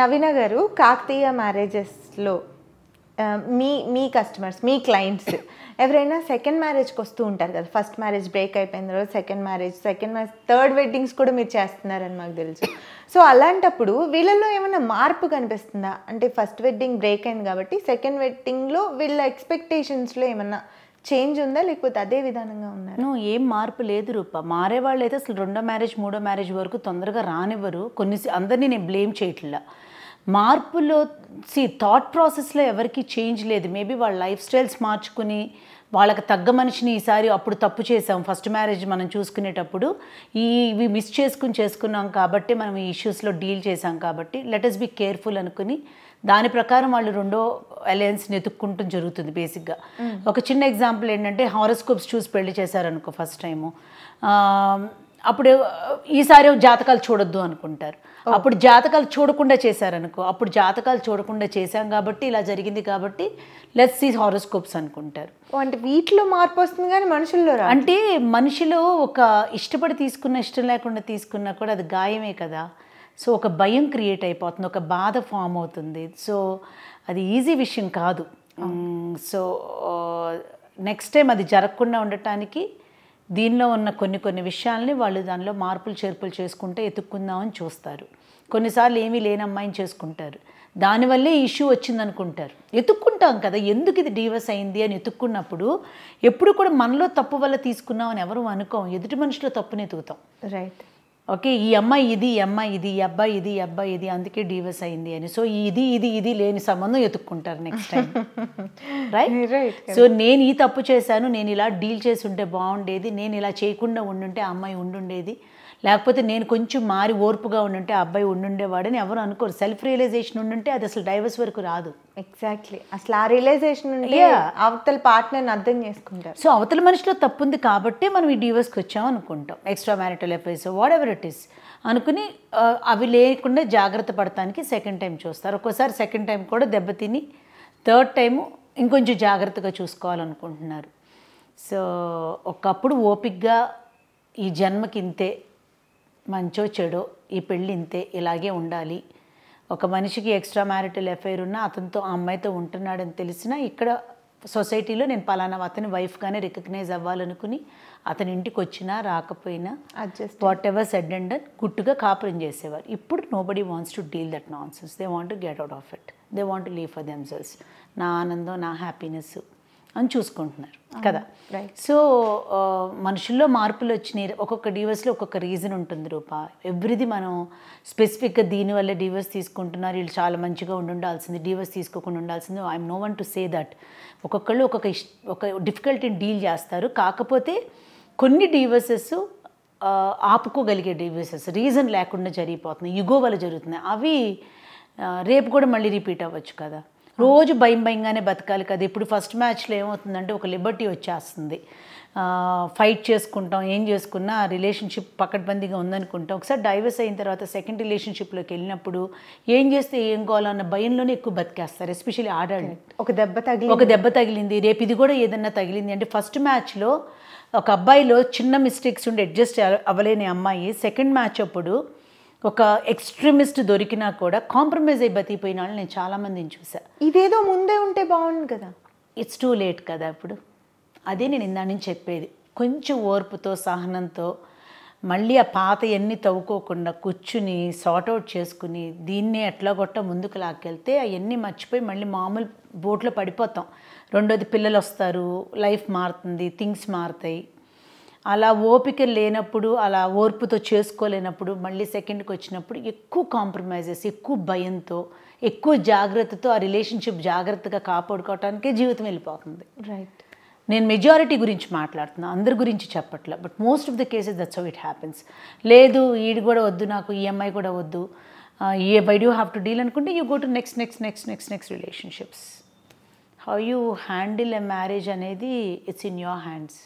నవీన గారు, కాకతీయ మ్యారేజెస్లో మీ మీ కస్టమర్స్, మీ క్లయింట్స్ ఎవరైనా సెకండ్ మ్యారేజ్కి వస్తూ ఉంటారు కదా. ఫస్ట్ మ్యారేజ్ బ్రేక్ అయిపోయిన తర్వాత సెకండ్ మ్యారేజ్, థర్డ్ వెడ్డింగ్స్ కూడా మీరు చేస్తున్నారని మాకు తెలుసు. సో అలాంటప్పుడు వీళ్ళల్లో ఏమైనా మార్పు కనిపిస్తుందా? అంటే ఫస్ట్ వెడ్డింగ్ బ్రేక్ అయింది కాబట్టి సెకండ్ వెడ్డింగ్లో వీళ్ళ ఎక్స్పెక్టేషన్స్లో ఏమన్నా చేంజ్ ఉందా, లేకపోతే అదే విధానంగా ఉన్నారు? ఏం మార్పు లేదు రూప. మారేవాళ్ళు అయితే అసలు రెండో మ్యారేజ్ మూడో మ్యారేజ్ వరకు తొందరగా రానివ్వరు. అందరినీ నేను బ్లేమ్ చేయట్లా. మార్పులో థాట్ ప్రాసెస్లో ఎవరికి చేంజ్ లేదు. మేబీ వాళ్ళ లైఫ్ స్టైల్స్ మార్చుకుని వాళ్ళకి తగ్గ మనిషిని ఈసారి అప్పుడు తప్పు చేసాం, ఫస్ట్ మ్యారేజ్ మనం చూసుకునేటప్పుడు ఇవి మిస్ చేసుకున్నాం కాబట్టి మనం ఈ ఇష్యూస్లో డీల్ చేసాం కాబట్టి లెట్ అస్ బీ కేర్ఫుల్ అనుకుని దాని ప్రకారం వాళ్ళు రెండో అలయన్స్ని ఎత్తుక్కుంటూ జరుగుతుంది బేసిక్గా. ఒక చిన్న ఎగ్జాంపుల్ ఏంటంటే హారోస్కోప్స్ చూసి పెళ్లి చేశారనుకో ఫస్ట్ టైము, అప్పుడు ఈసారి జాతకాలు చూడొద్దు అనుకుంటారు. అప్పుడు జాతకాలు చూడకుండా చేశారనుకో, అప్పుడు జాతకాలు చూడకుండా చేశాం కాబట్టి ఇలా జరిగింది కాబట్టి లెట్స్ సీ హారోస్కోప్స్ అనుకుంటారు. అంటే వీటిలో మార్పు వస్తుంది కానీ మనుషుల్లో అంటే మనిషిలో ఒక ఇష్టపడి తీసుకున్న ఇష్టం లేకుండా తీసుకున్నా కూడా అది గాయమే కదా. సో ఒక భయం క్రియేట్ అయిపోతుంది, ఒక బాధ ఫామ్ అవుతుంది. సో అది ఈజీ విషయం కాదు. సో నెక్స్ట్ టైం అది జరగకుండా ఉండటానికి దీనిలో ఉన్న కొన్ని విషయాల్ని వాళ్ళు దానిలో మార్పులు చేర్పులు చేసుకుంటే ఎత్తుక్కుందామని చూస్తారు. కొన్నిసార్లు ఏమీ లేని అమ్మాయిని చేసుకుంటారు, దానివల్లే ఇష్యూ వచ్చిందనుకుంటారు. ఎత్తుక్కుంటాం కదా, ఎందుకు ఇది డివోర్స్ అయింది అని ఎత్తుక్కున్నప్పుడు ఎప్పుడు కూడా మనలో తప్పు వల్ల తీసుకున్నాం అని ఎవరు అనుకోం, ఎదుటి మనిషిలో తప్పుని ఎతుకుతాం. రైట్. ఓకే, ఈ అమ్మాయి ఇది, ఈ అమ్మాయి ఇది, ఈ అబ్బాయి ఇది, ఈ అబ్బాయి ఇది, అందుకే డివోర్స్ అయింది అని. సో ఇది లేని సంబంధం ఎత్తుక్కుంటారు నెక్స్ట్ టైం. రైట్. సో నేను ఈ తప్పు చేశాను, నేను ఇలా డీల్ చేసి ఉంటే బాగుండేది, నేను ఇలా చేయకుండా ఉండుంటే ఆ అమ్మాయి ఉండుండేది, లేకపోతే నేను కొంచెం మారి ఓర్పుగా ఉండుంటే ఆ అబ్బాయి ఉండుండేవాడని ఎవరు అనుకోరు. సెల్ఫ్ రియలైజేషన్ ఉండుంటే అది అసలు డైవర్స్ వరకు రాదు. ఎగ్జాక్ట్లీ, అసలు ఆ రియలైజేషన్ ఉంటే అవతల పార్ట్నర్ని అర్థం చేసుకుంటారు. సో అవతల మనిషిలో తప్పు ఉంది కాబట్టి మనం ఈ డివోర్స్కి వచ్చాం అనుకుంటాం, extra marital affairs what ever it is అనుకుని అవి లేకుండా జాగ్రత్త పడటానికి సెకండ్ టైం చూస్తారు. ఒక్కోసారి సెకండ్ టైం కూడా దెబ్బతిని థర్డ్ టైము ఇంకొంచెం జాగ్రత్తగా చూసుకోవాలనుకుంటున్నారు. సో ఒకప్పుడు ఓపిక్గా ఈ జన్మకి ఇంతే, మంచో చెడో ఈ పెళ్ళి ఇంతే, ఇలాగే ఉండాలి, ఒక మనిషికి ఎక్స్ట్రా మ్యారిటల్ అఫైర్ ఉన్నా అతనితో ఆ అమ్మాయితో ఉంటున్నాడని తెలిసినా ఇక్కడ సొసైటీలో నేను పలానా అతని వైఫ్గానే రికగ్నైజ్ అవ్వాలనుకుని అతని ఇంటికి వచ్చినా రాకపోయినా what ever said and done గుట్టుగా కాపురం చేసేవారు. ఇప్పుడు nobody wants to deal that non sense, they want to get out of it, they want to leave for themselves. నా ఆనందం నా హ్యాపీనెస్ అని చూసుకుంటున్నారు కదా. సో మనుషుల్లో మార్పులు వచ్చినాయి. ఒక్కొక్క డివోర్స్లో ఒక్కొక్క రీజన్ ఉంటుంది రూప. ఎవ్రీది మనం స్పెసిఫిక్గా దీనివల్ల డివోర్స్ తీసుకుంటున్నారు, వీళ్ళు చాలా మంచిగా ఉండాల్సింది, డివోర్స్ తీసుకోకుండా ఉండాల్సింది, I'm no one to say that. ఒక్కొక్కళ్ళు ఒక డిఫికల్టీని డీల్ చేస్తారు. కాకపోతే కొన్ని డివోర్సెస్ ఆపుకోగలిగే డివోర్సెస్ రీజన్ లేకుండా జరిగిపోతున్నాయి, యుగో వల్ల జరుగుతున్నాయి. అవి రేపు కూడా మళ్ళీ రిపీట్ అవ్వచ్చు కదా. రోజు భయంగానే బతకాలి కదా. ఇప్పుడు ఫస్ట్ మ్యాచ్లో ఏమవుతుందంటే ఒక లిబర్టీ వచ్చేస్తుంది, ఫైట్ చేసుకుంటాం, ఏం చేసుకున్నా రిలేషన్షిప్ పకడ్బందీగా ఉందనుకుంటాం. ఒకసారి డైవర్స్ అయిన తర్వాత సెకండ్ రిలేషన్షిప్లోకి వెళ్ళినప్పుడు ఏం చేస్తే ఏం కావాలన్న భయంలోనే ఎక్కువ బతికేస్తారు, ఎస్పెషల్లీ ఆడాళ్ళు. ఒక దెబ్బ తగిలింది, రేపు ఇది కూడా ఏదన్నా తగిలింది అంటే. ఫస్ట్ మ్యాచ్లో ఒక అబ్బాయిలో చిన్న మిస్టేక్స్ ఉండి అడ్జస్ట్ అవ్వలేని అమ్మాయి సెకండ్ మ్యాచ్ అప్పుడు ఒక ఎక్స్ట్రీమిస్ట్ దొరికినా కూడా కాంప్రమైజ్ అయి బతికిపోయిన వాళ్ళు నేను చాలామందిని చూసాను. ఇదేదో ముందే ఉంటే బాగుంది కదా. ఇట్స్ టూ లేట్ కదా ఇప్పుడు. అదే నేను ఇందా నుంచి చెప్పేది, కొంచెం ఓర్పుతో సహనంతో మళ్ళీ ఆ పాత ఎన్ని తవ్వుకోకుండా కూర్చుని సార్ట్అవుట్ చేసుకుని దీన్నే ఎట్లా కొట్ట ముందుకు లాక్కెళ్తే అవన్నీ మర్చిపోయి మళ్ళీ మామూలు బోట్లో పడిపోతాం. రెండోది పిల్లలు వస్తారు, లైఫ్ మారుతుంది, థింగ్స్ మారుతాయి. అలా ఓపిక లేనప్పుడు, అలా ఓర్పుతో చేసుకోలేనప్పుడు మళ్ళీ సెకండ్కి వచ్చినప్పుడు ఎక్కువ కాంప్రమైజెస్, ఎక్కువ భయంతో, ఎక్కువ జాగ్రత్తతో ఆ రిలేషన్షిప్ జాగ్రత్తగా కాపాడుకోవటానికే జీవితం వెళ్ళిపోతుంది. రైట్. నేను మెజారిటీ గురించి మాట్లాడుతున్నాను, అందరి గురించి చెప్పట్లా, but most of the cases that's how it happens. లేదు ఈడు కూడా వద్దు, నాకు ఈ అమ్మాయి కూడా వద్దు, why do have to deal అనుకుంటే you go to next relationships. How you handle a marriage అనేది ఇట్స్ ఇన్ యువర్ హ్యాండ్స్.